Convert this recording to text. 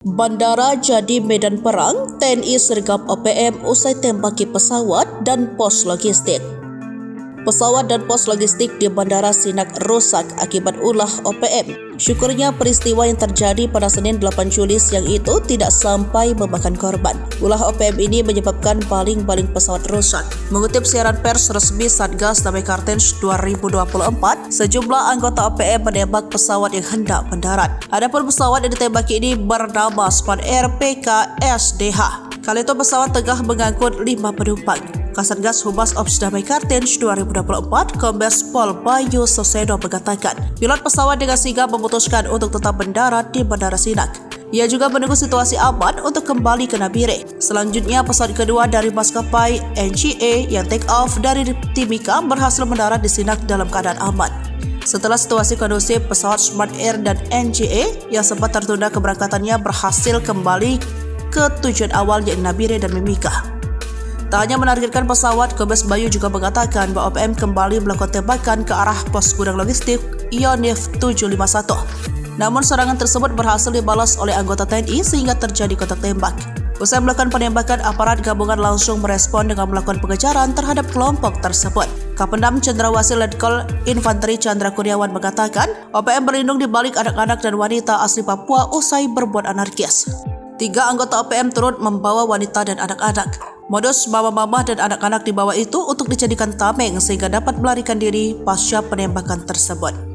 Bandara jadi medan perang, TNI sergap OPM usai tembaki pesawat dan pos logistik. Pesawat dan pos logistik di Bandara Sinak rusak akibat ulah OPM. Syukurnya peristiwa yang terjadi pada Senin 8 Juli siang itu tidak sampai memakan korban. Ulah OPM ini menyebabkan baling-baling pesawat rusak. Mengutip siaran pers resmi Satgas Damai Kartens 2024, sejumlah anggota OPM menembak pesawat yang hendak mendarat. Adapun pesawat yang ditembaki ini bernama Smart Air PKSDH. Kali itu pesawat tengah mengangkut 5 penumpang. Kasatgas Humas Ops Damai Kartens 2024, Kombes Pol Bayu Sosedo mengatakan, pilot pesawat dengan sigap memutuskan untuk tetap mendarat di Bandara Sinak. Ia juga menunggu situasi aman untuk kembali ke Nabire. Selanjutnya, pesawat kedua dari maskapai NGA yang take off dari Timika berhasil mendarat di Sinak dalam keadaan aman. Setelah situasi kondusif, pesawat Smart Air dan NGA yang sempat tertunda keberangkatannya berhasil kembali ke tujuan awal yaitu Nabire dan Mimika. Tak hanya menargetkan pesawat, Kombes Bayu juga mengatakan bahwa OPM kembali melakukan tembakan ke arah pos gudang logistik Yonif 751. Namun serangan tersebut berhasil dibalas oleh anggota TNI sehingga terjadi kontak tembak. Usai melakukan penembakan, aparat gabungan langsung merespon dengan melakukan pengejaran terhadap kelompok tersebut. Kapendam Cendrawasih Letkol Infanteri Chandra Kurniawan mengatakan, OPM berlindung di balik anak-anak dan wanita asli Papua usai berbuat anarkis. 3 anggota OPM turut membawa wanita dan anak-anak. Modus mama-mama dan anak-anak dibawa itu untuk dijadikan tameng sehingga dapat melarikan diri pasca penembakan tersebut.